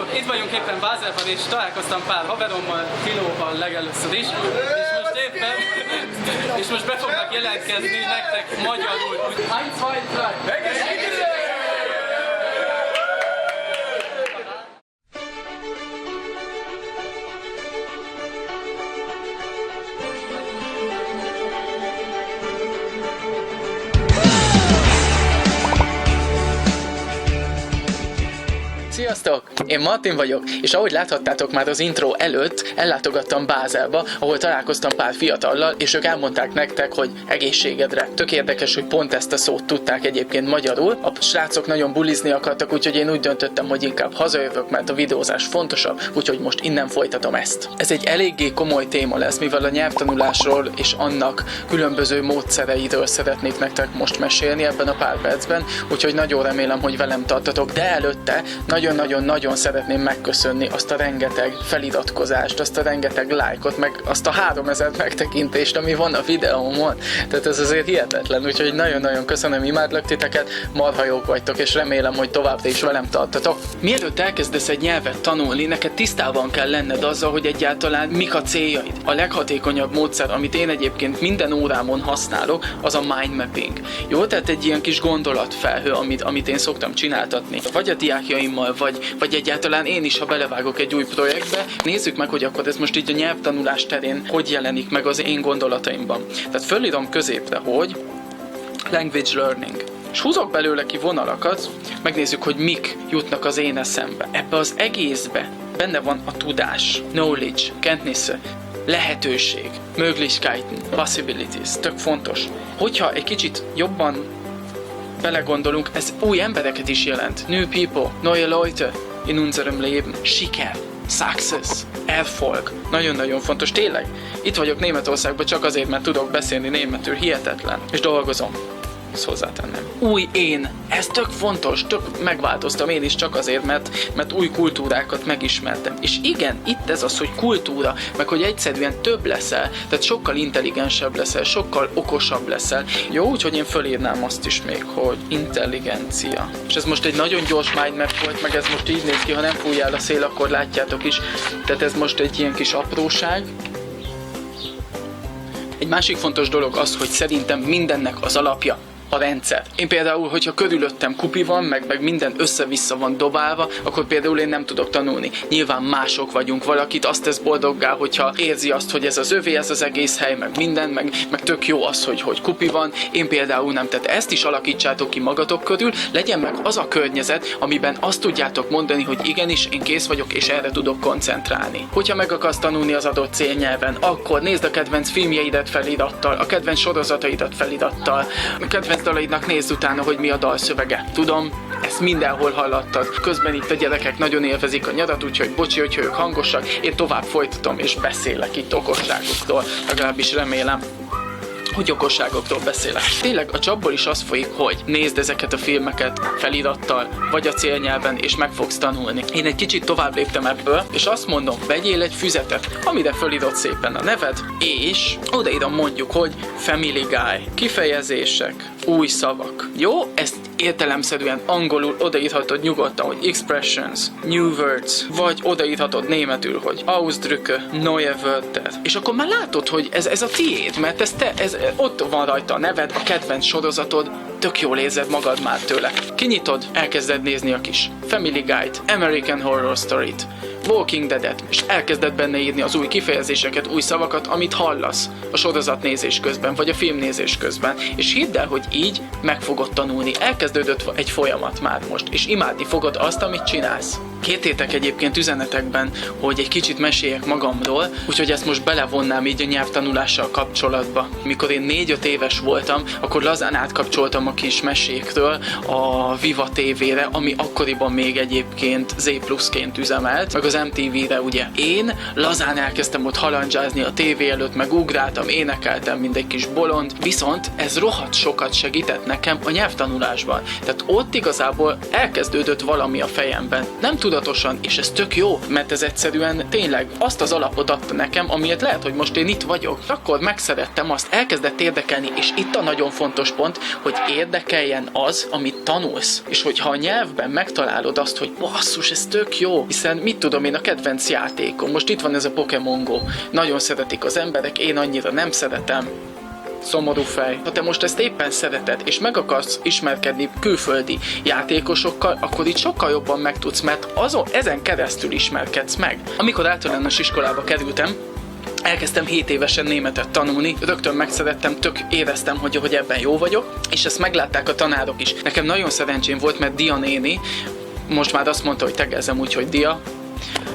Sziasztok! Itt vagyunk éppen Bázelben, és találkoztam pár haverommal, Tilóval legelőször is, és most be fognak jelentkezni nektek magyarul. 1, 2, 3! Sziasztok! Én Martin vagyok, és ahogy láthattátok már az intro előtt, ellátogattam Bázelba, ahol találkoztam pár fiatallal, és ők elmondták nektek, hogy egészségedre. Tök érdekes, hogy pont ezt a szót tudták egyébként magyarul. A srácok nagyon bulizni akartak, úgyhogy én úgy döntöttem, hogy inkább hazajövök, mert a videózás fontosabb, úgyhogy most innen folytatom ezt. Ez egy eléggé komoly téma lesz, mivel a nyelvtanulásról és annak különböző módszereiről szeretnék nektek most mesélni ebben a pár percben, úgyhogy nagyon remélem, hogy velem tartatok, de előtte nagyon-nagyon szeretném megköszönni azt a rengeteg feliratkozást, azt a rengeteg lájkot, meg azt a 3000 megtekintést, ami van a videómon. Tehát ez azért hihetetlen, úgyhogy nagyon-nagyon köszönöm, imádlak titeket, marha jók vagytok, és remélem, hogy továbbra is velem tartatok. Mielőtt elkezdesz egy nyelvet tanulni, neked tisztában kell lenned azzal, hogy egyáltalán mik a céljaid. A leghatékonyabb módszer, amit én egyébként minden órámon használok, az a mind mapping. Jó, tehát egy ilyen kis gondolatfelhő, amit én szoktam csináltatni. Vagy a diákjaimmal, vagy egyáltalán én is, ha belevágok egy új projektbe, nézzük meg, hogy akkor ez most így a nyelvtanulás terén hogy jelenik meg az én gondolataimban. Tehát fölírom középre, hogy language learning. És húzok belőle ki vonalakat, megnézzük, hogy mik jutnak az én eszembe. Ebbe az egészbe benne van a tudás, knowledge, kenntnisse, lehetőség, Möglichkeiten, possibilities, tök fontos. Hogyha egy kicsit jobban belegondolunk, ez új embereket is jelent. New people, neue Leute in unserem Leben. Siker, success, Erfolg. Nagyon-nagyon fontos. Tényleg, itt vagyok Németországban csak azért, mert tudok beszélni németül. Hihetetlen. És dolgozom. Ezt hozzátennem. Új én. Ez tök fontos. Tök megváltoztam én is csak azért, mert új kultúrákat megismertem. És igen, itt ez az, hogy kultúra, meg hogy egyszerűen több leszel, tehát sokkal intelligensebb leszel, sokkal okosabb leszel. Jó, úgyhogy én fölírnám azt is még, hogy intelligencia. És ez most egy nagyon gyors mindmap volt, meg ez most így néz ki, ha nem fújjál a szél, akkor látjátok is. Tehát ez most egy ilyen kis apróság. Egy másik fontos dolog az, hogy szerintem mindennek az alapja a rendszer. Én például, hogyha körülöttem kupi van, meg minden össze-vissza van dobálva, akkor például én nem tudok tanulni. Nyilván mások vagyunk, valakit azt tesz boldoggá, hogyha érzi azt, hogy ez az övé, ez az egész hely, meg minden, meg tök jó az, hogy kupi van. Én például nem. Tehát ezt is alakítsátok ki magatok körül, legyen meg az a környezet, amiben azt tudjátok mondani, hogy igenis, én kész vagyok, és erre tudok koncentrálni. Hogyha meg akarsz tanulni az adott célnyelven, akkor nézd a kedvenc filmjeidet felirattal, a kedvenc sorozataidat felirattal, a kedvenc dalaidnak nézd utána, hogy mi a dalszövege. Tudom, ezt mindenhol hallottad. Közben itt a gyerekek nagyon élvezik a nyarat, úgyhogy bocsi, hogyha ők hangosak, én tovább folytatom és beszélek itt okosságokról. Legalábbis remélem, hogy okosságokról beszélek. Tényleg a csapból is az folyik, hogy nézd ezeket a filmeket felirattal, vagy a célnyelven, és meg fogsz tanulni. Én egy kicsit tovább léptem ebből, és azt mondom, vegyél egy füzetet, amire felírod szépen a neved, és odaírom mondjuk, hogy Family Guy, kifejezések, új szavak. Jó? Ezt értelemszerűen angolul odaírhatod nyugodtan, hogy expressions, new words, vagy odaírhatod németül, hogy Ausdrücke, neue Wörter. És akkor már látod, hogy ez a tiéd, mert ott van rajta a neved, a kedvenc sorozatod, tök jól érzed magad már tőle. Kinyitod, elkezded nézni a kis Family Guide, American Horror Story-t, Walking Dead-et, és elkezded benne írni az új kifejezéseket, új szavakat, amit hallasz a sorozatnézés közben, vagy a filmnézés közben. És hidd el, hogy így meg fogod tanulni. Elkezdődött egy folyamat már most, és imádni fogod azt, amit csinálsz. Kértétek egyébként üzenetekben, hogy egy kicsit meséljek magamról, úgyhogy ezt most belevonnám így a nyelvtanulással kapcsolatba. Mikor én 4-5 éves voltam, akkor lazán átkapcsoltam a kis mesékről a Viva TV-re, ami akkoriban még egyébként Z+-ként üzemelt, meg az az MTV-re, ugye. Én lazán elkezdtem ott halandzsázni a tévé előtt, meg ugráltam, énekeltem, mint egy kis bolond, viszont ez rohadt sokat segített nekem a nyelvtanulásban. Tehát ott igazából elkezdődött valami a fejemben. Nem tudatosan, és ez tök jó, mert ez egyszerűen tényleg azt az alapot adta nekem, amiért lehet, hogy most én itt vagyok. Akkor megszerettem azt, elkezdett érdekelni, és itt a nagyon fontos pont, hogy érdekeljen az, amit tanulsz. És hogyha a nyelvben megtalálod azt, hogy basszus, ez tök jó, hiszen mit tudom én, a kedvenc játékom. Most itt van ez a Pokémon Go. Nagyon szeretik az emberek, én annyira nem szeretem. Szomorú fej. Ha te most ezt éppen szereted, és meg akarsz ismerkedni külföldi játékosokkal, akkor itt sokkal jobban megtudsz, mert ezen keresztül ismerkedsz meg. Amikor általános iskolába kerültem, elkezdtem 7 évesen németet tanulni, rögtön megszerettem, tök éreztem, hogy ebben jó vagyok, és ezt meglátták a tanárok is. Nekem nagyon szerencsém volt, mert Dia néni, most már azt mondta, hogy tegezzem úgy, hogy Dia,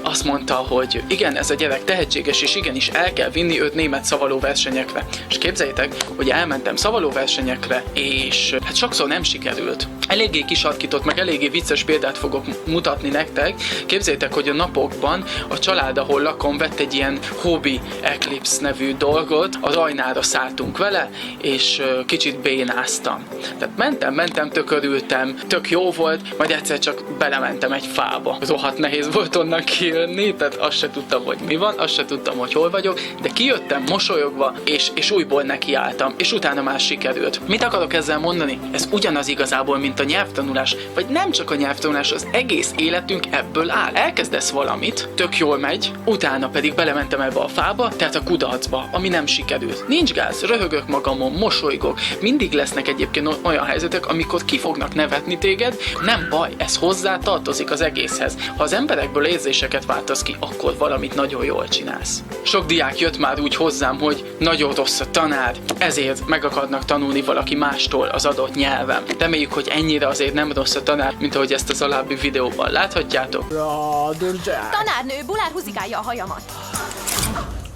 azt mondta, hogy igen, ez a gyerek tehetséges, és igenis el kell vinni őt német szavalóversenyekre. És képzeljétek, hogy elmentem szavalóversenyekre, és hát sokszor nem sikerült. Eléggé kisarkított, meg eléggé vicces példát fogok mutatni nektek. Képzeljétek, hogy a napokban a család, ahol lakom, vett egy ilyen Hobby Eclipse nevű dolgot, a Rajnára szálltunk vele, és kicsit bénáztam. Tehát mentem, tök örültem, tök jó volt, majd egyszer csak belementem egy fába. Rohadt nehéz volt onnan kijönni, tehát azt se tudtam, hogy mi van, azt se tudtam, hogy hol vagyok, de kijöttem mosolyogva, és újból nekiálltam, és utána már sikerült. Mit akarok ezzel mondani? Ez ugyanaz igazából, mint a nyelvtanulás, vagy nem csak a nyelvtanulás, az egész életünk ebből áll. Elkezdesz valamit, tök jól megy, utána pedig belementem ebbe a fába, tehát a kudarcba, ami nem sikerült. Nincs gáz, röhögök magamon, mosolygok. Mindig lesznek egyébként olyan helyzetek, amikor ki fognak nevetni téged, nem baj, ez hozzá tartozik az egészhez. Ha az emberekből érzéseket váltasz ki, akkor valamit nagyon jól csinálsz. Sok diák jött már úgy hozzám, hogy nagyon rossz a tanár, ezért meg akarnak tanulni valaki mástól az adott nyelven. Reméljük, hogy ennyire azért nem rossz a tanár, mint ahogy ezt az alábbi videóban láthatjátok. Tanárnő, Bulár húzigálja a hajamat.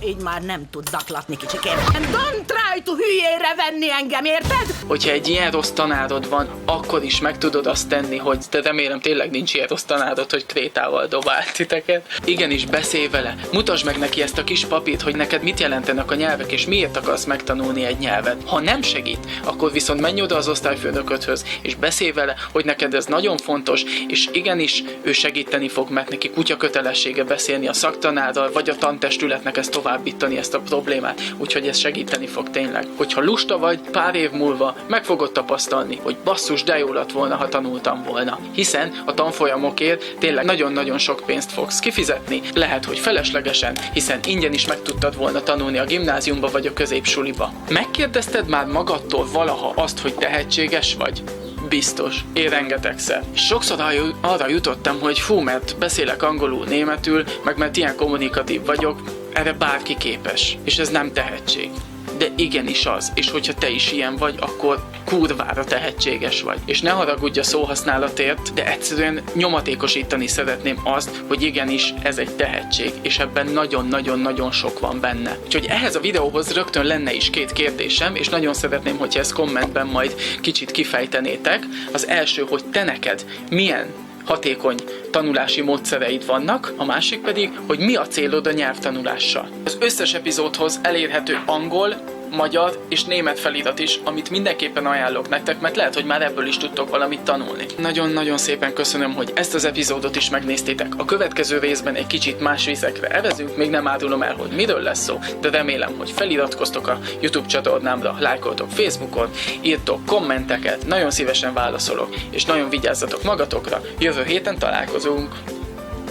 Így már nem tud zaklatni, kicsikém. Don't try to hülyére venni engem, érted? Hogyha egy ilyen rossz tanárod van, akkor is meg tudod azt tenni, hogy te remélem tényleg nincs ilyen rossz tanárod, hogy krétával dobált titeket. Igenis, beszélj vele. Mutasd meg neki ezt a kis papírt, hogy neked mit jelentenek a nyelvek, és miért akarsz megtanulni egy nyelvet. Ha nem segít, akkor viszont menj oda az osztályfőnöködhöz, és beszélj vele, hogy neked ez nagyon fontos, és igenis ő segíteni fog, mert neki kutya kötelessége beszélni a szaktanárral, vagy a tantestületnek ezt továbbítani ezt a problémát, úgyhogy ez segíteni fog tényleg. Hogyha lusta vagy, pár év múlva meg fogod tapasztalni, hogy basszus, de jó lett volna, ha tanultam volna. Hiszen a tanfolyamokért tényleg nagyon-nagyon sok pénzt fogsz kifizetni, lehet, hogy feleslegesen, hiszen ingyen is meg tudtad volna tanulni a gimnáziumba vagy a középsuliba. Megkérdezted már magadtól valaha azt, hogy tehetséges vagy? Biztos. Én rengetegszer. Sokszor arra jutottam, hogy fú, mert beszélek angolul, németül, meg mert ilyen kommunikatív vagyok, erre bárki képes. És ez nem tehetség. De igenis az. És hogyha te is ilyen vagy, akkor kurvára tehetséges vagy. És ne haragudj a szóhasználatért, de egyszerűen nyomatékosítani szeretném azt, hogy igenis ez egy tehetség, és ebben nagyon-nagyon-nagyon sok van benne. Úgyhogy ehhez a videóhoz rögtön lenne is 2 kérdésem, és nagyon szeretném, hogyha ezt kommentben majd kicsit kifejtenétek. Az első, hogy te neked milyen hatékony tanulási módszereid vannak, a másik pedig, hogy mi a célod a nyelvtanulással. Az összes epizódhoz elérhető angol, magyar és német felirat is, amit mindenképpen ajánlok nektek, mert lehet, hogy már ebből is tudtok valamit tanulni. Nagyon-nagyon szépen köszönöm, hogy ezt az epizódot is megnéztétek. A következő részben egy kicsit más vizekre evezünk, még nem árulom el, hogy miről lesz szó, de remélem, hogy feliratkoztok a YouTube csatornámra, lájkoltok Facebookon, írtok kommenteket, nagyon szívesen válaszolok, és nagyon vigyázzatok magatokra. Jövő héten találkozunk.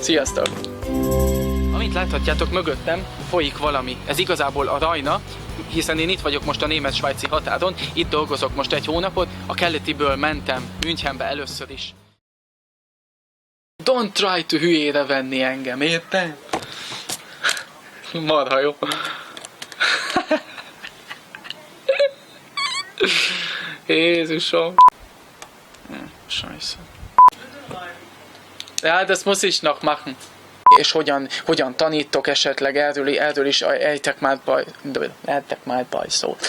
Sziasztok! Amint láthatjátok, mögöttem folyik valami. Ez igazából a Rajna, hiszen én itt vagyok most a német-svájci határon, itt dolgozok most 1 hónapot, a Kelletiből mentem Münchenbe először is. Don't try to hülyére venni engem, érted? Marha jó. Jézusom. Scheiße. Ja, das muss ich noch machen. És hogyan tanítok esetleg erről is ejtek már baj szót.